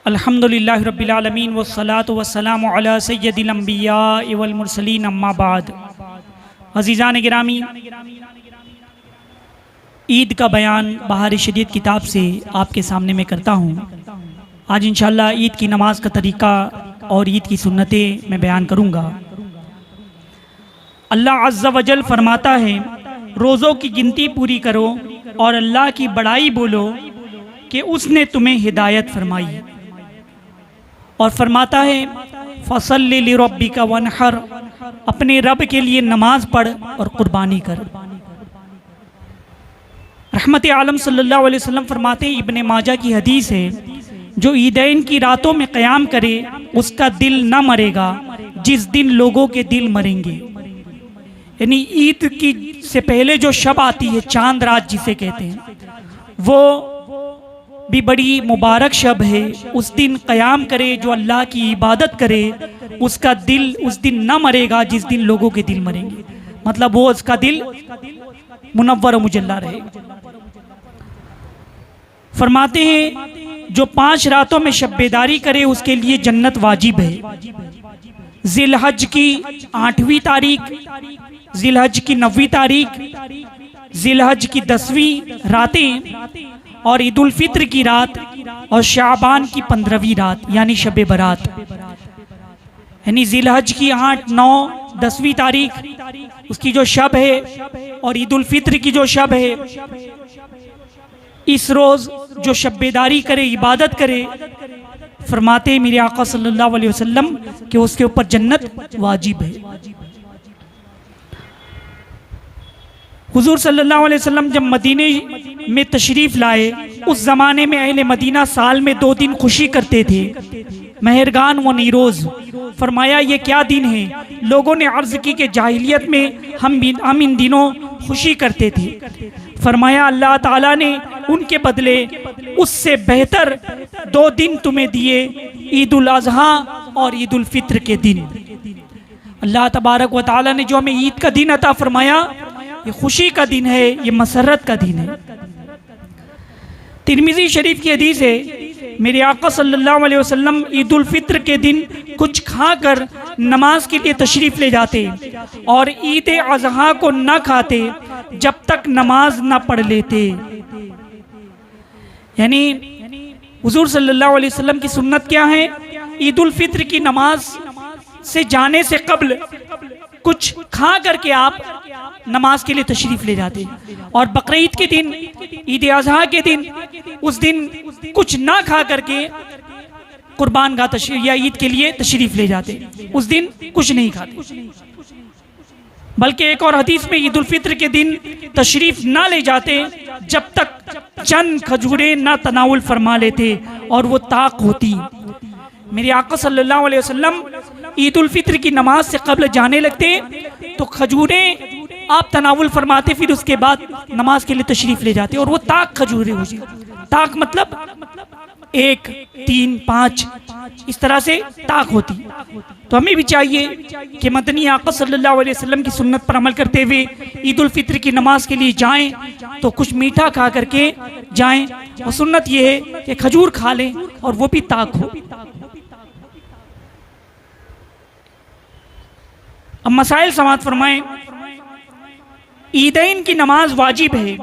अल्हम्दुलिल्लाहि रब्बिल आलमीन वस्सलातु वस्सलामु अला सय्यदिल अंबिया वल मुरसलीन अम्मा बाद। अज़ीज़ान गिरामी, ईद का बयान बहार शरीयत किताब से आपके सामने मैं करता हूँ। आज इंशाअल्लाह ईद की नमाज का तरीक़ा और ईद की सुन्नतें मैं बयान करूँगा। अल्लाह अज़्ज़ा वजल फरमाता है, रोज़ों की गिनती पूरी करो और अल्लाह की बड़ाई बोलो कि उसने तुम्हें हिदायत फरमाई। और फरमाता है, फसल्लि लिरब्बिका वनहर, अपने रब के लिए नमाज पढ़ और कुर्बानी कर। रहमत आलम सल्लल्लाहु अलैहि वसल्लम फरमाते हैं, इब्ने माजा की हदीस है, जो ईदैन की रातों में क़याम करे उसका दिल न मरेगा जिस दिन लोगों के दिल मरेंगे। यानी ईद की से पहले जो शब आती है, चांद रात जिसे कहते हैं, वो भी बड़ी मुबारक शब है। उस दिन क़याम करे जो अल्लाह की इबादत करे, उसका दिल उस दिन न मरेगा जिस दिन लोगों के दिल मरेंगे। मतलब वो उसका दिल मुनव्वर मुजल्ला रहे। फरमाते हैं, जो 5 रातों में शब्बेदारी करे उसके लिए जन्नत वाजिब है। ज़िलहज की 8वीं तारीख, ज़िलहज की 9वीं तारीख, ज़िलहज की 10वीं रातें और ईद उल फित्र की रात और शाबान की 15वीं रात यानी शब बरात। यानी ज़िलहज की 8, 9, 10वीं तारीख उसकी जो शब है और ईद उल फित्र की जो शब है, इस रोज़ जो शब्बेदारी करे, इबादत करे, फरमाते मेरे आका सल्लल्लाहु अलैहि वसल्लम कि उसके ऊपर जन्नत वाजिब है। हुजूर सल्लल्लाहु अलैहि वसल्लम जब मदीने में तशरीफ़ लाए, उस ज़माने में अहले मदीना साल में 2 दिन खुशी करते थे, मेहरगान व नीरोज़। फरमाया, ये क्या दिन है? लोगों ने अर्ज़ की कि जाहिलियत में हम इन दिनों खुशी करते थे। फरमाया, अल्लाह ताला ने उनके बदले उससे बेहतर 2 दिन तुम्हें दिए, ईद उल अज़हा और ईद उल फित्र के दिन। अल्लाह तबारक व ताला ने जो हमें ईद का दिन अता फरमाया, ये खुशी का दिन है, ये मसरत का दिन है। तिरमिज़ी शरीफ की हदीस है, मेरे आका सल्लल्लाहु अलैहि वसल्लम ईद उल फित्र के दिन कुछ खाकर नमाज के लिए तशरीफ़ ले जाते और ईद अज़हा को न खाते जब तक नमाज न पढ़ लेते। यानी हुजूर सल्लल्लाहु अलैहि वसल्लम की सुन्नत क्या है? ईद उल फित्र की नमाज से जाने से कब्ल कुछ खा करके आप नमाज के लिए तशरीफ़ ले जाते, और बकरीद के दिन, ईद अज़हा के दिन, उस दिन कुछ ना खा करके कुर्बान गाह या ईद के लिए तशरीफ़ ले जाते। उस दिन कुछ नहीं खाते। बल्कि एक और हदीस में ईद उल फित्र के दिन तशरीफ़ ना ले जाते जब तक चंद खजूरें ना तनाउल फरमा लेते और वो ताक होती। मेरे आका सल्लल्लाहु अलैहि वसल्लम ईद उल फित्र की नमाज से कब्ल जाने लगते तो खजूरें आप तनावुल फरमाते, फिर उसके बाद नमाज के लिए तशरीफ़ ले जाते और वो ताक खजूरें होती। ताक मतलब 1, 3, 5 इस तरह से ताक होती। तो हमें भी चाहिए कि मदनी आका सल्लल्लाहु अलैहि वसल्लम की सुन्नत पर अमल करते हुए ईद उल फित्र की नमाज के लिए जाएं तो कुछ मीठा खा करके जाएं, और सुन्नत ये है कि खजूर खा लें और वो भी ताक हो। अब मसाइल समाअत फरमाएं। ईदैन की नमाज वाजिब है,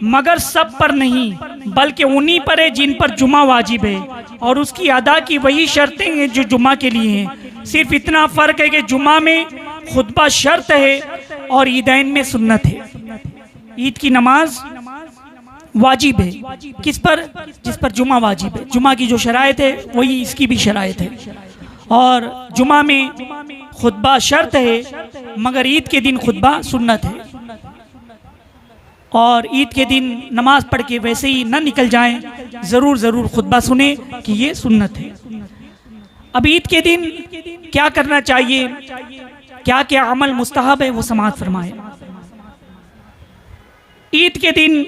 मगर सब पर नहीं, बल्कि उन्हीं पर है जिन पर जुमा वाजिब है, और उसकी अदा की वही शर्तें हैं जो जुमा के लिए हैं। सिर्फ इतना फ़र्क है कि जुमा में खुतबा शर्त है और ईदैन में सुन्नत है। ईद की नमाज वाजिब है किस पर? जिस पर जुमा वाजिब है। जुमा की जो शराइत है वही इसकी भी शराइत है, और जुमा में खुतबा शर्त है, मगर ईद के दिन खुतबा सुन्नत है। और ईद के दिन नमाज पढ़ के वैसे ही न निकल जाएं, ज़रूर खुतबा सुने कि ये सुन्नत है। अब ईद के दिन क्या करना चाहिए, क्या क्या अमल मुस्तहब है, वो समाअत फरमाए। ईद के दिन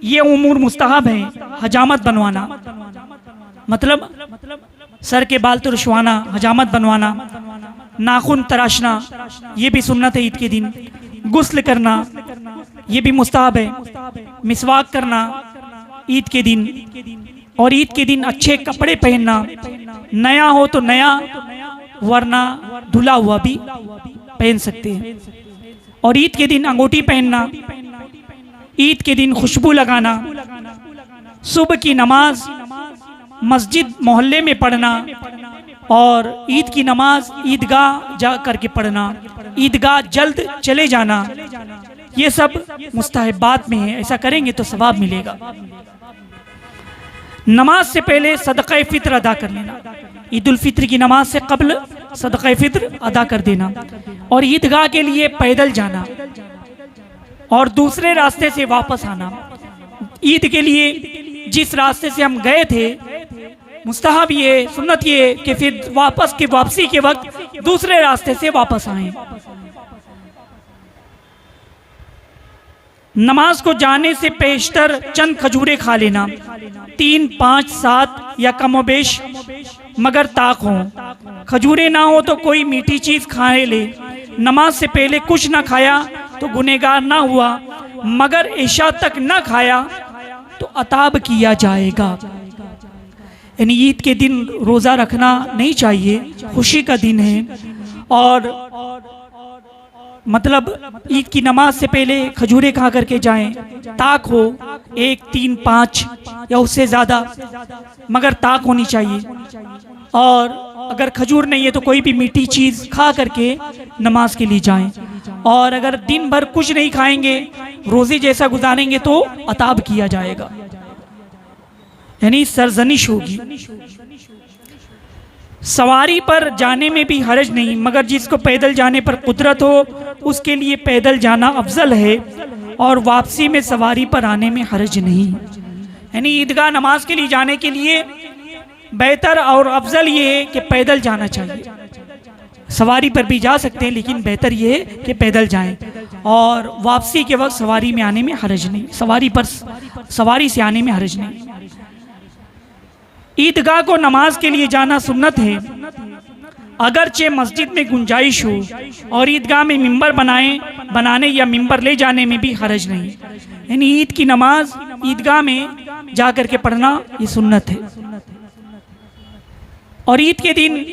ये उमूर मुस्तहब है। हजामत बनवाना, मतलब सर के बाल तुरशवाना, हजामत बनवाना, नाखून तराशना, ये भी सुन्नत है ईद के दिन। गुस्ल करना ये भी मुस्तहब है। मिसवाक करना ईद के दिन और ईद के दिन अच्छे कपड़े पहनना, नया हो तो नया, वरना धुला हुआ भी पहन सकते हैं। और ईद के दिन अंगूठी पहनना, ईद के दिन खुशबू लगाना, सुबह की नमाज मस्जिद मोहल्ले में पढ़ना और ईद की नमाज ईदगाह जा करके पढ़ना, ईदगाह जल्द चले जाना, ये सब मुस्तहबात में है। ऐसा करेंगे तो सवाब मिलेगा। नमाज से पहले सदक़ा फ़ित्र अदा कर लेना, ईद उल फित्र की नमाज से कब्ल सदक़ा फ़ित्र अदा कर देना। और ईदगाह के लिए पैदल जाना और दूसरे रास्ते से वापस आना। ईद के लिए जिस रास्ते से हम गए थे, मुस्तहब ये सुन्नत ये कि फिर वापसी के वक्त दूसरे रास्ते से वापस आएं। नमाज को जाने से पेशतर चंद खजूरें खा लेना, 3, 5, 7 या कमोबेश, मगर ताक हो। खजूरें ना हो तो कोई मीठी चीज खा ले। नमाज से पहले कुछ ना खाया तो गुनहगार ना हुआ, मगर इशा तक ना खाया तो अताब किया जाएगा। यानी ईद के दिन रोज़ा रखना नहीं चाहिए, खुशी का दिन है। और मतलब ईद की नमाज से पहले खजूरें खा करके जाएं, ताक हो 1, 3, 5 या उससे ज़्यादा, मगर ताक होनी चाहिए। और अगर खजूर नहीं है तो कोई भी मीठी चीज़ खा करके नमाज के लिए जाएं। और अगर दिन भर कुछ नहीं खाएंगे, रोज़े जैसा गुजारेंगे तो अताब किया जाएगा, यानी सरजनिश होगी। सवारी पर जाने में भी हर्ज नहीं, मगर जिसको पैदल जाने पर कुदरत हो उसके लिए पैदल जाना अफजल है। और वापसी में सवारी पर आने में हर्ज नहीं। यानी ईदगाह नमाज के लिए जाने के लिए बेहतर और अफजल ये है कि पैदल जाना चाहिए। सवारी पर भी जा सकते हैं, लेकिन बेहतर ये है कि पैदल जाएं। और वापसी के वक्त सवारी में आने में हर्ज नहीं, सवारी से आने में हर्ज नहीं। ईदगाह को नमाज के लिए जाना सुन्नत है, अगरचे मस्जिद में गुंजाइश हो। और ईदगाह में मिंबर बनाने या मिंबर ले जाने में भी हर्ज नहीं। यानी ईद की नमाज ईदगाह में जा करके पढ़ना ये सुन्नत है। और ईद के दिन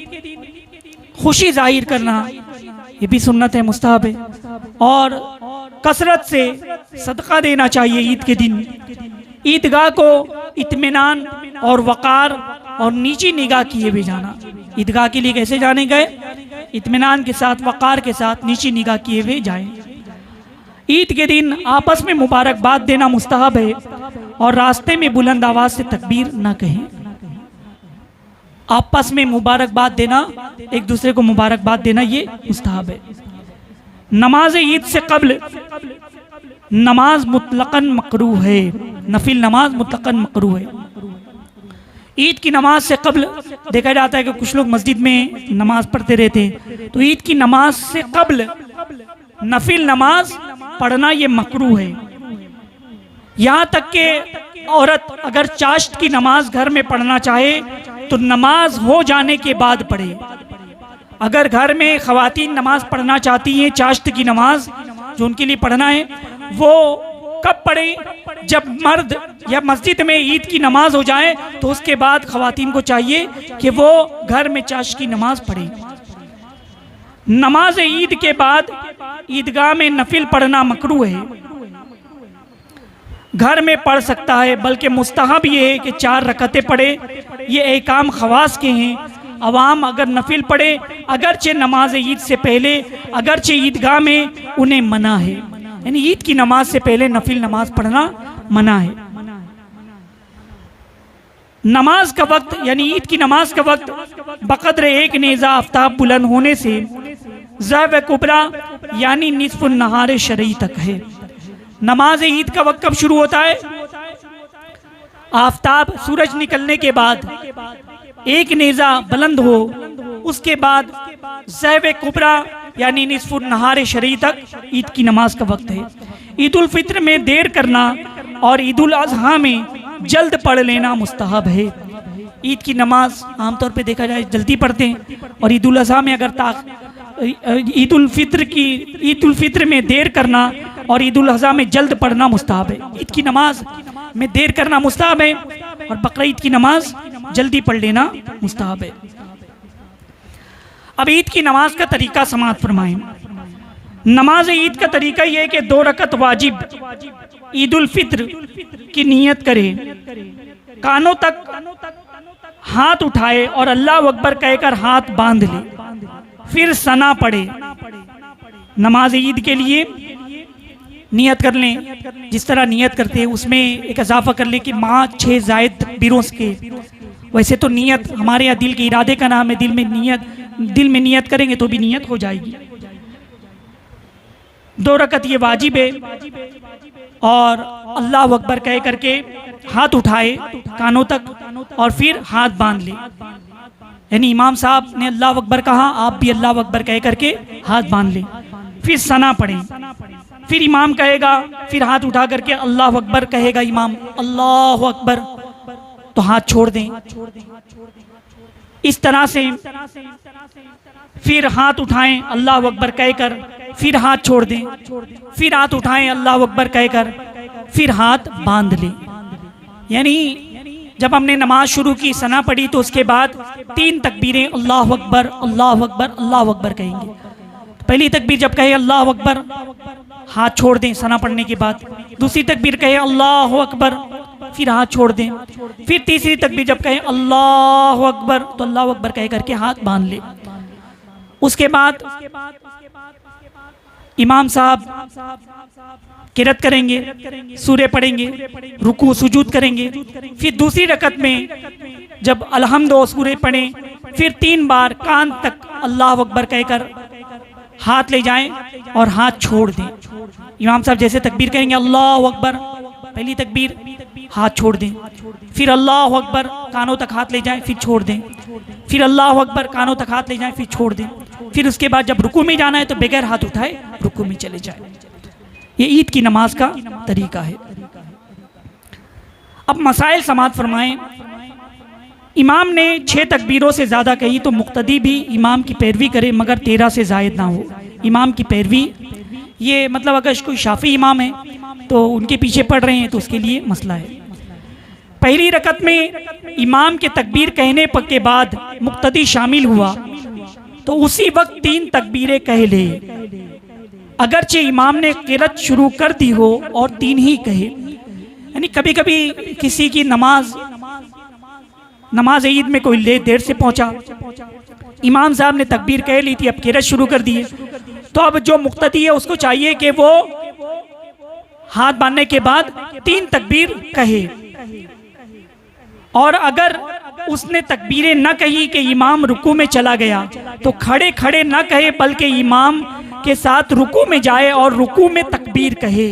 खुशी जाहिर करना ये भी सुन्नत है, मुस्तहब है। और कसरत से सदका देना चाहिए ईद के दिन। ईदगाह को इत्मीनान और वक़ार और नीची निगाह किए भी जाना। ईदगाह के लिए कैसे जाने गए? इत्मीनान के साथ, वक़ार के साथ, नीची निगाह किए हुए जाएं। ईद के दिन आपस में मुबारकबाद देना मुस्तहब है। और रास्ते में बुलंद आवाज से तकबीर ना कहें। आपस में मुबारकबाद देना, एक दूसरे को मुबारकबाद देना, ये मुस्तहब है। नमाज ईद से कब्ल नमाज मुतलकन मकरूह है, नफिल नमाज मुतलकन मकरूह है। ईद की नमाज से कब्ल देखा जाता है कि कुछ लोग मस्जिद में नमाज पढ़ते रहते हैं, तो ईद की नमाज से कब्ल नफिल नमाज पढ़ना ये मकरूह है। यहाँ तक कि औरत अगर चाश्त की नमाज घर में पढ़ना चाहे तो नमाज हो जाने के बाद पढ़े। अगर घर में ख़वातीन नमाज पढ़ना चाहती हैं, चाश्त की नमाज जो उनके लिए पढ़ना है, वो कब पढ़े? जब मर्द या मस्जिद में ईद की नमाज हो जाए तो उसके बाद ख़वातीन को चाहिए कि वो घर में चाश्त की नमाज पढ़े। नमाज ईद के बाद ईदगाह में नफिल पढ़ना मकरूह है। घर में पढ़ सकता है, बल्कि मुस्तहब ये है कि 4 रकतें पढ़े। ये एहकाम खवास के हैं। अवाम अगर नफिल पढ़े, अगरचे नमाज ईद से पहले, अगरचे ईदगाह में, उन्हें मना है। यानी ईद की नमाज से पहले नफिल नमाज पढ़ना मना है। नमाज का वक्त यानी ईद की नमाज का वक्त बकद्र 1 नेज़ा आफ्ताब बुलंद होने से ज़हव कुबरा यानी निस्फ़ नहार शरई तक है। नमाज ईद का वक्त कब शुरू होता है? आफ्ताब सूरज निकलने के बाद 1 नेज़ा बुलंद हो, उसके बाद ज़हव कुबरा यानी निस्फ़ नहार शरई तक ईद की नमाज का वक्त है। ईद उल फित्र में देर करना और ईद उल अज़हा में जल्द पढ़ लेना मुस्तहब है। ईद की नमाज आमतौर पे देखा जाए जल्दी पढ़ते हैं, और ईद उल अज़हा में अगर ईद उल फित्र में देर करना और ईद उल अज़हा में जल्द पढ़ना मुस्तहब है। ईद की नमाज में देर करना मुस्तहब है, और बकरीद की नमाज जल्दी पढ़ लेना मुस्ताहब है। अब ईद की नमाज का तरीका समाअत फरमाएं। नमाज ईद का तरीका यह है कि 2 रकत वाजिब ईद उल फित्र की नियत करे, कानों तक हाथ उठाए और अल्लाह अकबर कहकर हाथ बांध ले, फिर सना पढ़े। नमाज ईद के लिए नियत कर लें, जिस तरह नियत करते हैं उसमें एक इजाफा कर लें कि माँ 6 जायद तकबीरों के। वैसे तो नियत हमारे यहाँ दिल के इरादे का नाम है, दिल में नियत करेंगे तो भी नियत हो जाएगी। 2 रकत ये वाजिब है और अल्लाह अकबर कह करके हाथ उठाए कानों तक और फिर हाथ बांध ले। यानी इमाम साहब ने अल्लाह अकबर कहा, आप भी अल्लाह अकबर कह करके हाथ बांध ले, फिर सना पढ़ें। फिर इमाम कहेगा, फिर हाथ उठा करके अल्लाह अकबर कहेगा इमाम, अल्लाह अकबर, तो हाथ छोड़ दें। इस तरह से फिर हाथ उठाएं अल्लाह अकबर कहकर, फिर हाथ छोड़ दें, फिर हाथ उठाएं अल्लाह अकबर कहकर, फिर हाथ बांध लें। यानी जब हमने नमाज शुरू की, सना पढ़ी, तो उसके बाद 3 तकबीरें अल्लाह अकबर अल्लाह अकबर अल्लाह अकबर कहेंगे। पहली तकबीर जब कहे अल्लाह अकबर, हाथ छोड़ दें सना पढ़ने के बाद। दूसरी तकबीर कहे अल्लाह अकबर, फिर हाथ छोड़ दें। फिर तीसरी तकबीर जब कहे अल्लाह अकबर, तो अल्लाह अकबर कह करके हाथ बांध ले। उसके बाद इमाम साहब किरत करेंगे, सूरे पढ़ेंगे, रुकू सुजूद करेंगे। फिर दूसरी रकत में जब अलहम्द और सूरे पढ़ें, फिर 3 बार कान तक अल्लाह अकबर कहकर हाथ ले जाएं और हाथ छोड़ दें। इमाम साहब जैसे तकबीर कहेंगे अल्लाह अकबर, पहली तकबीर, हाथ छोड़ दें, फिर अल्लाह अकबर, कानों तक हाथ ले जाएं, फिर छोड़ दें, फिर अल्लाह अकबर, कानों तक हाथ ले जाएं, फिर छोड़ दें। फिर उसके बाद जब रुकू में जाना है तो बगैर हाथ उठाए रुकू में चले जाए। ये ईद की नमाज का तरीका है। अब मसाइल समाअत फरमाएं। इमाम ने 6 तकबीरों से ज़्यादा कही तो मुक्तदी भी इमाम की पैरवी करे, मगर 13 से ज़ायद ना हो। इमाम की पैरवी, ये मतलब अगर कोई शाफी इमाम है तो उनके पीछे पढ़ रहे हैं तो उसके लिए मसला है। पहली रकत में इमाम के तकबीर कहने के बाद मुक्तदी शामिल हुआ तो उसी वक्त 3 तकबीरें कह ले, अगरचे इमाम ने किरत शुरू कर दी हो और 3 ही कहे। यानी कभी कभी किसी की नमाज ईद में कोई देर से पहुंचा, इमाम साहब ने तकबीर कह ली थी, अब किरत शुरू कर दी है, तो अब जो मुक्तदी है उसको चाहिए कि वो हाथ बांधने के बाद 3 तकबीर कहे। और अगर उसने तकबीरें न कही कि इमाम रुकू में चला गया तो खड़े खड़े न कहे, बल्कि इमाम के साथ रुकू में जाए और रुकू में तकबीर कहे।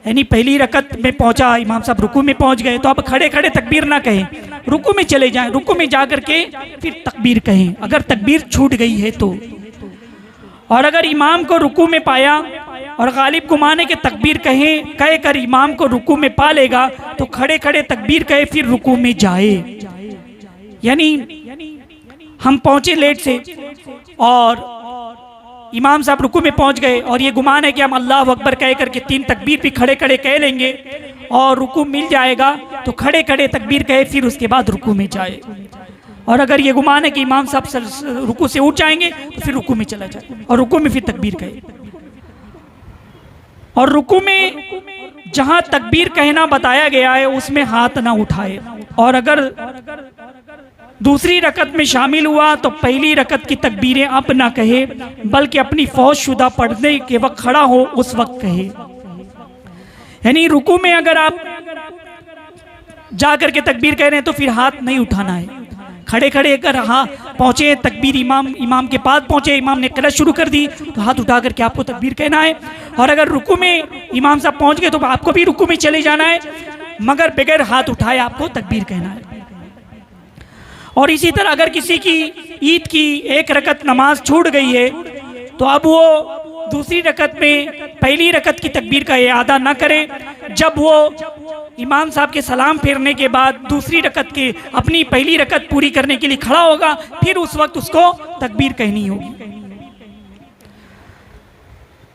यानी पहली रकत में पहुंचा, इमाम साहब रुकू में पहुंच गए, तो अब खड़े खड़े तकबीर ना कहें, रुकू में चले जाएं, रुकू में जाकर के फिर तकबीर कहें अगर तकबीर छूट गई है तो। और अगर इमाम को रुकू में पाया और गालिब गुमाने के तकबीर कह कर इमाम को रुकू में पा लेगा तो खड़े खड़े तकबीर कहे, फिर रुकू में जाए। यानी हम पहुंचे लेट से और इमाम साहब रुकू में पहुंच गए और ये गुमान है कि हम अल्लाह अकबर कह करके 3 तकबीर भी खड़े खड़े कह लेंगे और रुकू मिल जाएगा, तो खड़े खड़े तकबीर कहे, फिर उसके बाद रुकू में जाए। और अगर ये गुमान है कि इमाम साहब रुकू से उठ जाएंगे तो फिर रुकू में चला जाए और रुकू में फिर तकबीर कहे। और रुकू में जहां तकबीर कहना बताया गया है उसमें हाथ ना उठाए। और अगर दूसरी रकत में शामिल हुआ तो पहली रकत की तकबीरें अब ना कहे, बल्कि अपनी फौज शुदा पढ़ने के वक्त खड़ा हो उस वक्त कहे। यानी रुकू में अगर आप जाकर के तकबीर कह रहे हैं तो फिर हाथ नहीं उठाना है। खड़े खड़े अगर हाँ पहुंचे तकबीर, इमाम के पास पहुंचे, इमाम ने किरत शुरू कर दी तो हाथ उठा करके आपको तकबीर कहना है। और अगर रुकू में इमाम साहब पहुंच गए तो आपको भी रुकू में चले जाना है, मगर बगैर हाथ उठाए आपको तकबीर कहना है। और इसी तरह अगर किसी की ईद की 1 रकत नमाज छूट गई है तो अब वो दूसरी रकत में पहली रकत की तकबीर का इआदा न करे। जब वो इमाम साहब के सलाम फेरने के बाद दूसरी रकत के अपनी पहली रकत पूरी करने के लिए खड़ा होगा, फिर उस वक्त उसको तकबीर कहनी होगी।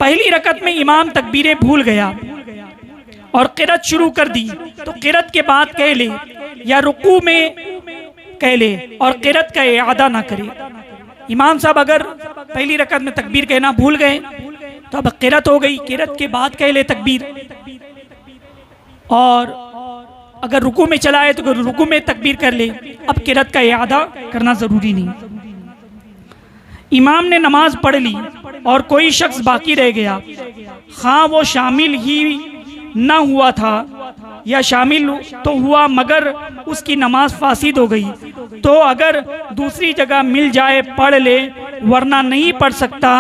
पहली रकत में इमाम तकबीरें भूल गया और क़िरात शुरू कर दी तो क़िरात के बाद कह ले, या रुकू में कह ले और क़िरात का इआदा ना करे। इमाम साहब अगर पहली रकअत में तकबीर कहना भूल गए तो अब क़िरात हो गई, क़िरात के बाद कह ले तकबीर, और अगर रुकू में चला है तो रुकू में तकबीर कर ले, अब क़िरात का इआदा करना ज़रूरी नहीं। इमाम ने नमाज पढ़ ली और कोई शख्स बाकी रह गया, हाँ वो शामिल ही ना हुआ था या शामिल तो हुआ मगर उसकी नमाज फासिद हो गई, तो अगर दूसरी जगह मिल जाए पढ़ ले वरना नहीं पढ़ सकता।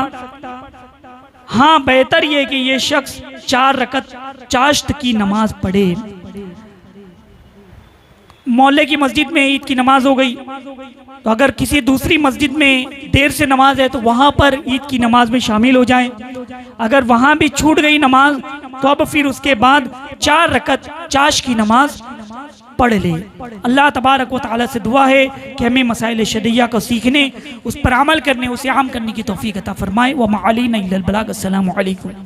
हाँ बेहतर ये कि ये शख्स 4 रकअत चाश्त की नमाज पढ़े। मोहल्ले की मस्जिद में ईद की नमाज हो गई, तो अगर किसी दूसरी मस्जिद में देर से नमाज है तो वहाँ पर ईद की नमाज में शामिल हो जाएं। अगर वहाँ भी छूट गई नमाज तो अब फिर उसके बाद 4 रकअत चाश की नमाज पढ़ ले। अल्लाह तबारक व तआला से दुआ है कि हमें मसाइल शरिया को सीखने, उस पर अमल करने, उसे आम करने की तौफीक अता फरमाए। व मा अलैना इल्लल बलाग। अस्सलामु अलैकुम।